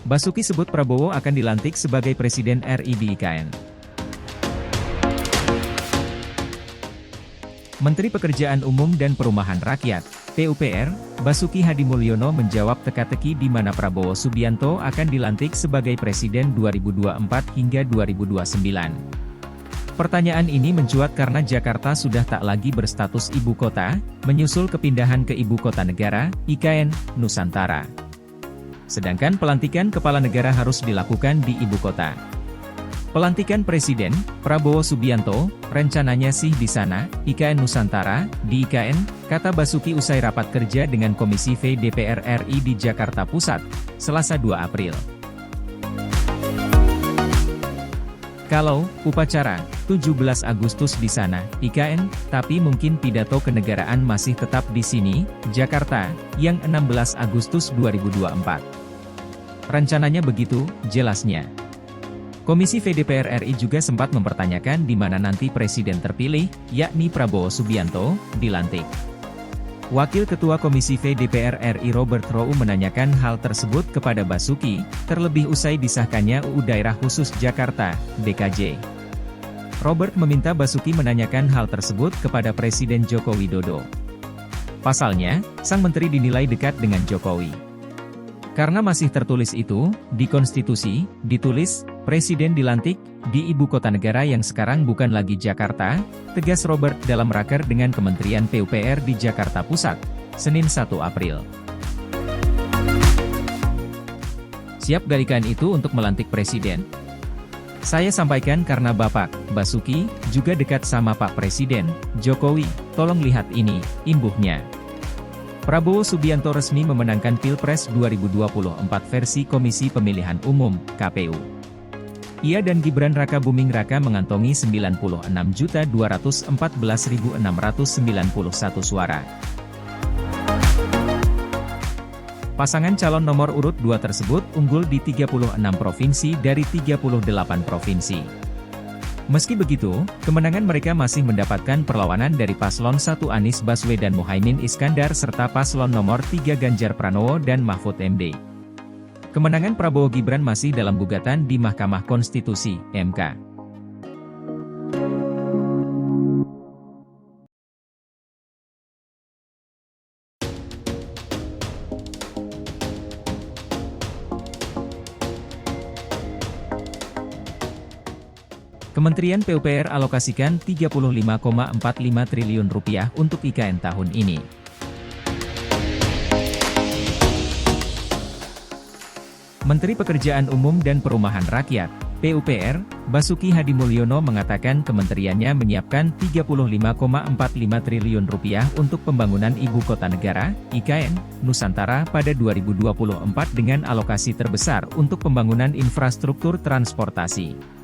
Basuki sebut Prabowo akan dilantik sebagai Presiden RI di IKN. Menteri Pekerjaan Umum dan Perumahan Rakyat, PUPR, Basuki Hadimulyono menjawab teka-teki di mana Prabowo Subianto akan dilantik sebagai Presiden 2024 hingga 2029. Pertanyaan ini mencuat karena Jakarta sudah tak lagi berstatus ibu kota, menyusul kepindahan ke ibu kota negara, IKN, Nusantara. Sedangkan pelantikan kepala negara harus dilakukan di ibu kota. Pelantikan Presiden, Prabowo Subianto, rencananya sih di sana, IKN Nusantara, di IKN, kata Basuki usai rapat kerja dengan Komisi V DPR RI di Jakarta Pusat, Selasa 2 April. Kalau upacara 17 Agustus di sana, IKN, tapi mungkin pidato kenegaraan masih tetap di sini, Jakarta, yang 16 Agustus 2024. Rencananya begitu, jelasnya. Komisi V DPR RI juga sempat mempertanyakan di mana nanti Presiden terpilih, yakni Prabowo Subianto, dilantik. Wakil Ketua Komisi V DPR RI Robert Roeu menanyakan hal tersebut kepada Basuki, terlebih usai disahkannya UU Daerah Khusus Jakarta, DKJ. Robert meminta Basuki menanyakan hal tersebut kepada Presiden Joko Widodo. Pasalnya, sang menteri dinilai dekat dengan Jokowi. Karena masih tertulis itu, di konstitusi, ditulis, Presiden dilantik, di ibu kota negara yang sekarang bukan lagi Jakarta, tegas Robert dalam raker dengan Kementerian PUPR di Jakarta Pusat, Senin 1 April. Siap galikan itu untuk melantik Presiden. Saya sampaikan karena Bapak, Basuki, juga dekat sama Pak Presiden, Jokowi, tolong lihat ini, imbuhnya. Prabowo Subianto resmi memenangkan Pilpres 2024 versi Komisi Pemilihan Umum, KPU. Ia dan Gibran Rakabuming Raka mengantongi 96.214.691 suara. Pasangan calon nomor urut 2 tersebut unggul di 36 provinsi dari 38 provinsi. Meski begitu, kemenangan mereka masih mendapatkan perlawanan dari Paslon 1 Anies Baswedan Muhaimin Iskandar serta Paslon nomor 3 Ganjar Pranowo dan Mahfud MD. Kemenangan Prabowo Gibran masih dalam gugatan di Mahkamah Konstitusi, MK. Kementerian PUPR alokasikan Rp35,45 triliun untuk IKN tahun ini. Menteri Pekerjaan Umum dan Perumahan Rakyat, PUPR, Basuki Hadimulyono mengatakan kementeriannya menyiapkan Rp35,45 triliun untuk pembangunan Ibu Kota Negara, IKN, Nusantara pada 2024 dengan alokasi terbesar untuk pembangunan infrastruktur transportasi.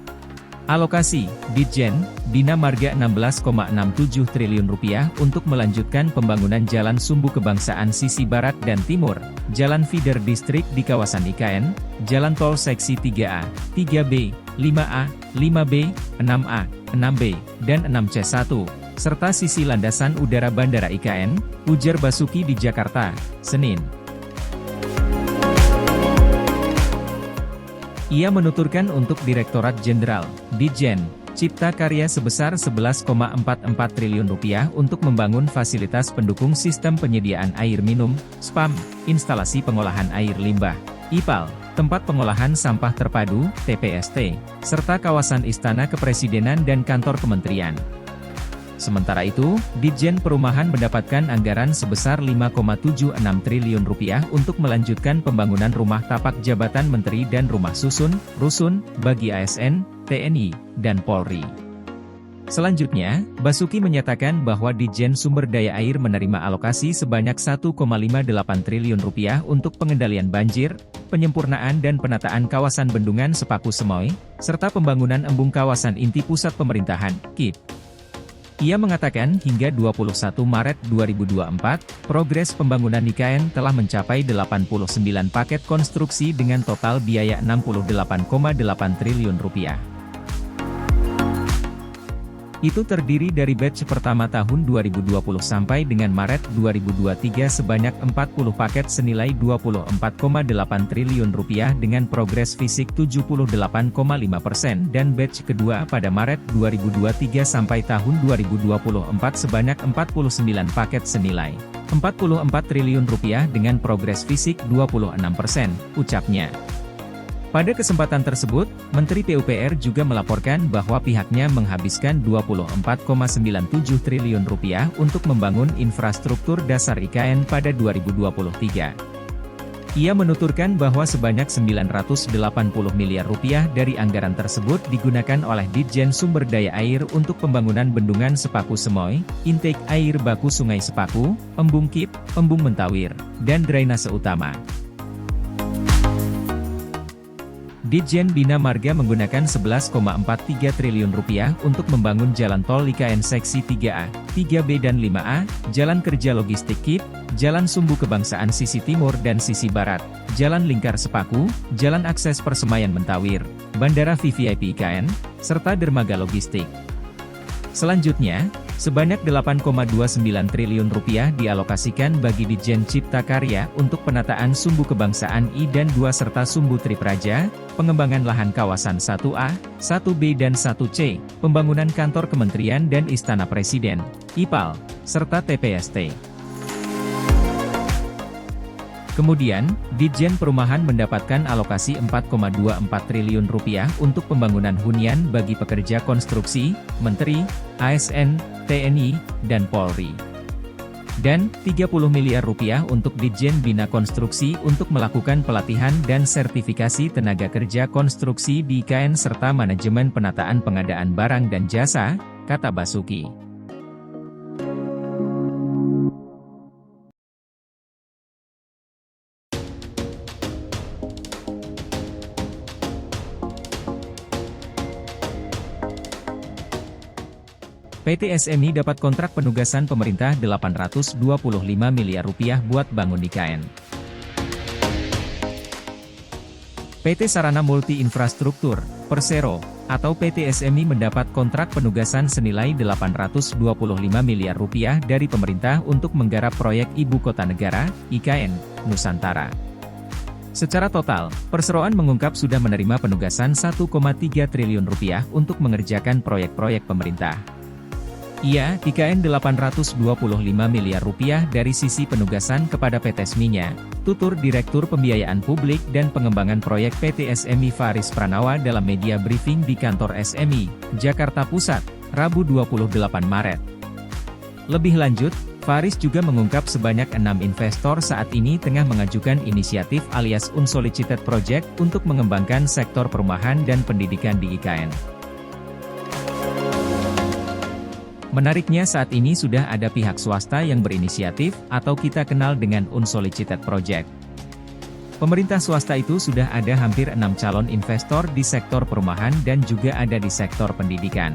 Alokasi, Ditjen, Bina Marga Rp16,67 triliun untuk melanjutkan pembangunan Jalan Sumbu Kebangsaan sisi Barat dan Timur, Jalan Feeder Distrik di kawasan IKN, Jalan Tol Seksi 3A, 3B, 5A, 5B, 6A, 6B, dan 6C1, serta sisi landasan udara Bandara IKN, ujar Basuki di Jakarta, Senin. Ia menuturkan untuk Direktorat Jenderal, Ditjen, Cipta Karya sebesar Rp11,44 triliun untuk membangun fasilitas pendukung sistem penyediaan air minum, SPAM, instalasi pengolahan air limbah, IPAL, tempat pengolahan sampah terpadu, TPST, serta kawasan Istana Kepresidenan dan kantor kementerian. Sementara itu, Ditjen Perumahan mendapatkan anggaran sebesar Rp5,76 triliun untuk melanjutkan pembangunan rumah tapak jabatan menteri dan rumah susun, rusun, bagi ASN, TNI, dan Polri. Selanjutnya, Basuki menyatakan bahwa Ditjen Sumber Daya Air menerima alokasi sebanyak Rp1,58 triliun untuk pengendalian banjir, penyempurnaan dan penataan kawasan bendungan Sepaku Semoy, serta pembangunan embung kawasan inti pusat pemerintahan, KIP. Ia mengatakan hingga 21 Maret 2024, progres pembangunan IKN telah mencapai 89 paket konstruksi dengan total biaya Rp68,8 triliun. Itu terdiri dari batch pertama tahun 2020 sampai dengan Maret 2023 sebanyak 40 paket senilai Rp24,8 triliun dengan progres fisik 78,5% dan batch kedua pada Maret 2023 sampai tahun 2024 sebanyak 49 paket senilai Rp44 triliun dengan progres fisik 26%, ucapnya. Pada kesempatan tersebut, Menteri PUPR juga melaporkan bahwa pihaknya menghabiskan Rp24,97 triliun untuk membangun infrastruktur dasar IKN pada 2023. Ia menuturkan bahwa sebanyak Rp980 miliar dari anggaran tersebut digunakan oleh Ditjen Sumber Daya Air untuk pembangunan bendungan Sepaku Semoy, intake air baku Sungai Sepaku, Embung Kip, Embung Mentawir, dan drainase utama. Ditjen Bina Marga menggunakan Rp11,43 triliun untuk membangun jalan tol IKN seksi 3A, 3B dan 5A, jalan kerja logistik KIP, jalan sumbu kebangsaan sisi timur dan sisi barat, jalan lingkar Sepaku, jalan akses Persemayan Mentawir, bandara VVIP IKN, serta dermaga logistik. Selanjutnya, sebanyak Rp8,29 triliun dialokasikan bagi Ditjen Cipta Karya untuk penataan sumbu kebangsaan I dan II serta sumbu Tripraja, pengembangan lahan kawasan 1A, 1B dan 1C, pembangunan kantor kementerian dan istana presiden, IPAL, serta TPST. Kemudian, Ditjen Perumahan mendapatkan alokasi Rp4,24 triliun untuk pembangunan hunian bagi pekerja konstruksi, menteri, ASN, TNI, dan Polri. Dan Rp30 miliar untuk Ditjen Bina Konstruksi untuk melakukan pelatihan dan sertifikasi tenaga kerja konstruksi di IKN serta manajemen penataan pengadaan barang dan jasa, kata Basuki. PT SMI dapat kontrak penugasan pemerintah Rp825 miliar buat bangun IKN. PT Sarana Multi Infrastruktur, Persero, atau PT SMI mendapat kontrak penugasan senilai Rp825 miliar dari pemerintah untuk menggarap proyek Ibu Kota Negara, IKN, Nusantara. Secara total, perseroan mengungkap sudah menerima penugasan Rp1,3 triliun untuk mengerjakan proyek-proyek pemerintah. Ia, IKN Rp825 miliar dari sisi penugasan kepada PT SMI-nya, tutur Direktur Pembiayaan Publik dan Pengembangan Proyek PT SMI Faris Pranawa dalam media briefing di kantor SMI, Jakarta Pusat, Rabu 28 Maret. Lebih lanjut, Faris juga mengungkap sebanyak 6 investor saat ini tengah mengajukan inisiatif alias Unsolicited Project untuk mengembangkan sektor perumahan dan pendidikan di IKN. Menariknya saat ini sudah ada pihak swasta yang berinisiatif, atau kita kenal dengan Unsolicited Project. Pemerintah swasta itu sudah ada hampir 6 calon investor di sektor perumahan dan juga ada di sektor pendidikan.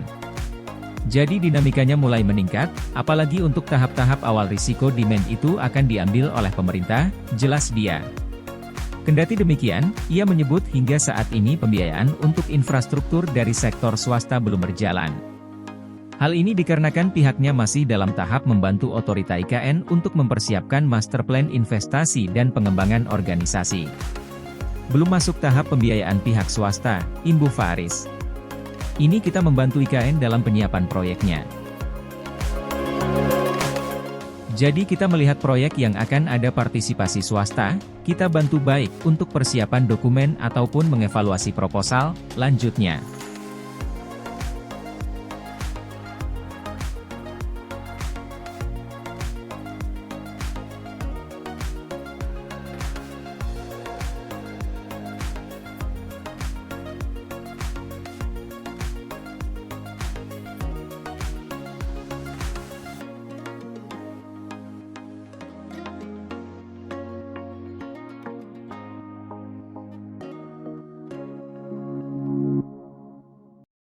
Jadi dinamikanya mulai meningkat, apalagi untuk tahap-tahap awal risiko demand itu akan diambil oleh pemerintah, jelas dia. Kendati demikian, ia menyebut hingga saat ini pembiayaan untuk infrastruktur dari sektor swasta belum berjalan. Hal ini dikarenakan pihaknya masih dalam tahap membantu otorita IKN untuk mempersiapkan master plan investasi dan pengembangan organisasi. Belum masuk tahap pembiayaan pihak swasta, imbuh Faris. Ini kita membantu IKN dalam penyiapan proyeknya. Jadi kita melihat proyek yang akan ada partisipasi swasta, kita bantu baik untuk persiapan dokumen ataupun mengevaluasi proposal, lanjutnya.